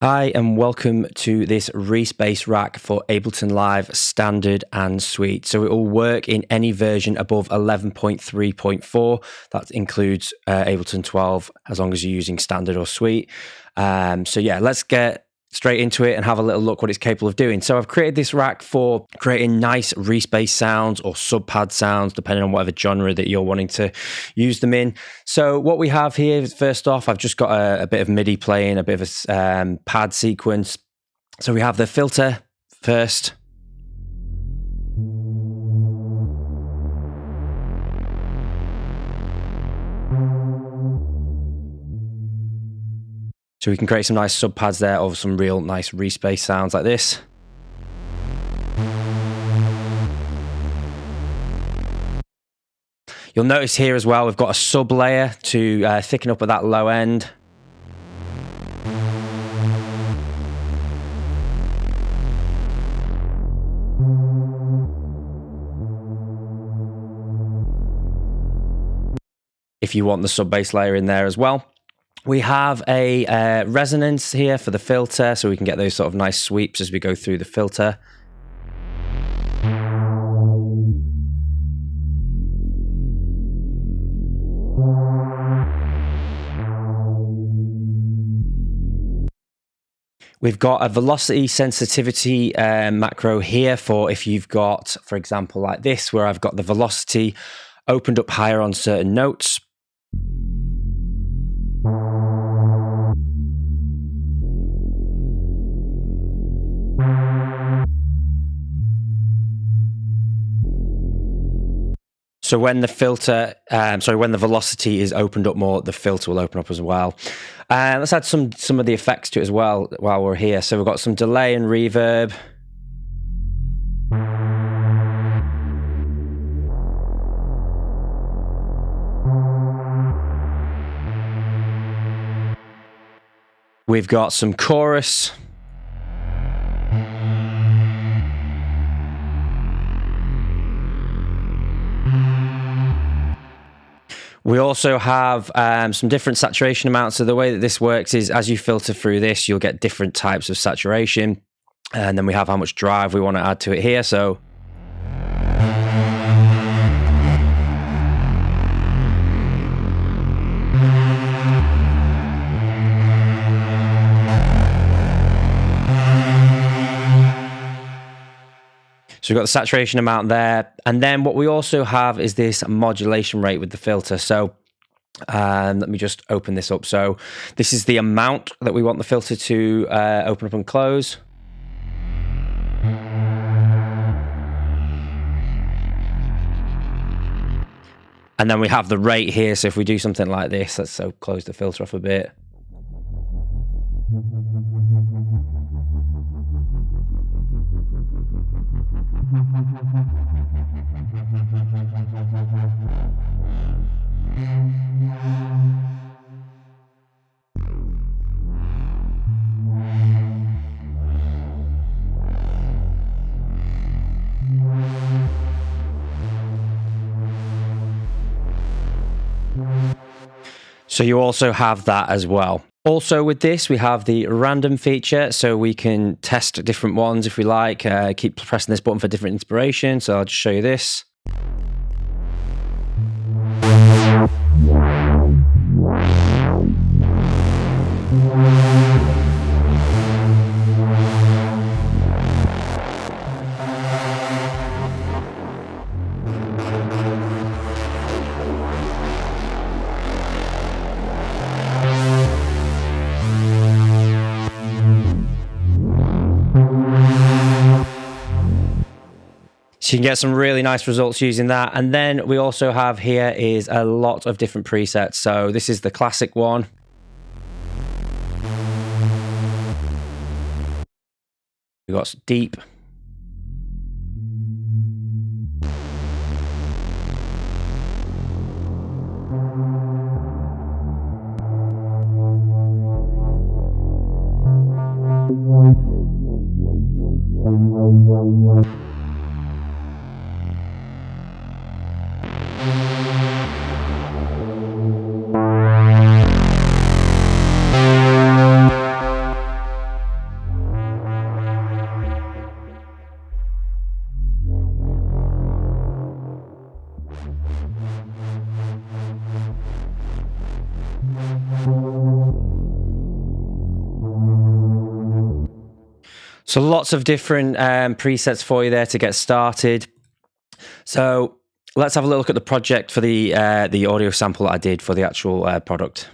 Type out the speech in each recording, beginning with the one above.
Hi and welcome to this Reese Bass Rack for Ableton Live Standard and Suite. So it will work in any version above 11.3.4. That includes Ableton 12 as long as you're using Standard or Suite. So yeah, let's get straight into it and have a little look what it's capable of doing. So I've created this rack for creating nice Reese bass sounds or sub pad sounds, depending on whatever genre that you're wanting to use them in. So what we have here is, first off, I've just got a bit of MIDI playing, a bit of a pad sequence. So we have the filter first. So we can create some nice sub pads there of some real nice Reese bass sounds like this. You'll notice here as well, we've got a sub layer to thicken up at that low end. If you want the sub bass layer in there as well. We have a resonance here for the filter, so we can get those sort of nice sweeps as we go through the filter. We've got a velocity sensitivity macro here for if you've got, for example, like this, where I've got the velocity opened up higher on certain notes. So when the filter, when the velocity is opened up more, the filter will open up as well. Let's add some of the effects to it as well while we're here. So we've got some delay and reverb. We've got some chorus. We also have some different saturation amounts. So the way that this works is as you filter through this, you'll get different types of saturation. And then we have how much drive we want to add to it here. So we've got the saturation amount there. And then what we also have is this modulation rate with the filter. So let me just open this up. So this is the amount that we want the filter to open up and close. And then we have the rate here. So if we do something like this, let's close the filter off a bit. So you also have that as well. Also with this, we have the random feature, so we can test different ones if we like. Keep pressing this button for different inspiration. So I'll just show you this. So you can get some really nice results using that. And then we also have here is a lot of different presets. So this is the classic one. We've got deep. So lots of different presets for you there to get started. So let's have a look at the project for the audio sample that I did for the actual product.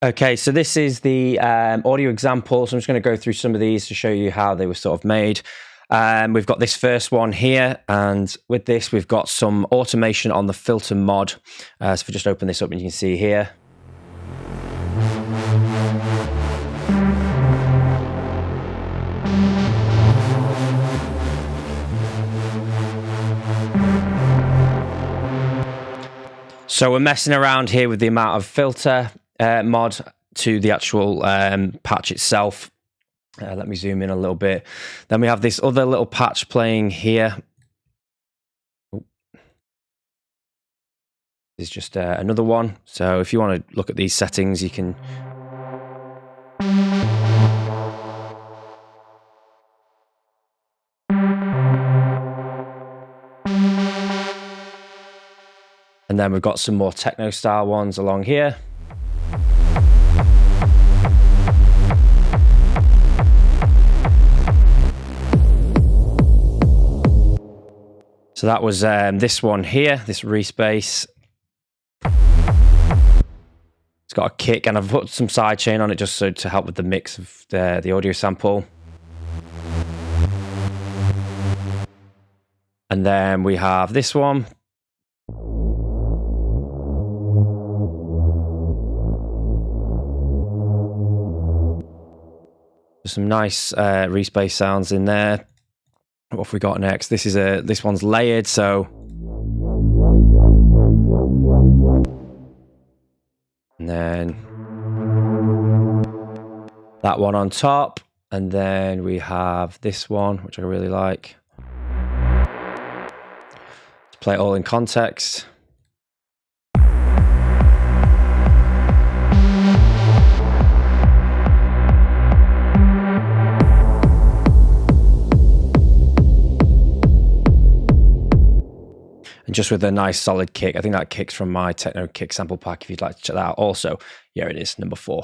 Okay, so this is the audio example. So I'm just going to go through some of these to show you how they were sort of made. We've got this first one here, and with this we've got some automation on the filter mod. So if I just open this up and you can see here. So we're messing around here with the amount of filter mod to the actual patch itself. Let me zoom in a little bit. Then we have this other little patch playing here. This is just another one. So if you want to look at these settings, you can... And then we've got some more techno style ones along here. So that was this one here, this Reese Bass. It's got a kick, and I've put some sidechain on it just so to help with the mix of the audio sample. And then we have this one. There's some nice Reese Bass sounds in there. What have we got next? This one's layered, so and then that one on top, and then we have this one, which I really like. Let's play it all in context. And just with a nice solid kick. I think that kick's from my Techno kick sample pack, if you'd like to check that out. Also, here it is, number 4.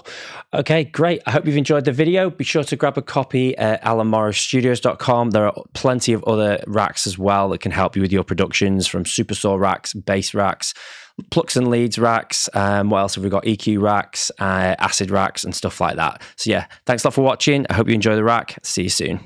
Okay, great. I hope you've enjoyed the video. Be sure to grab a copy at allanmorrowstudios.com. There are plenty of other racks as well that can help you with your productions, from super saw racks, bass racks, plucks and leads racks. What else have we got? EQ racks, acid racks, and stuff like that. So yeah, thanks a lot for watching. I hope you enjoy the rack. See you soon.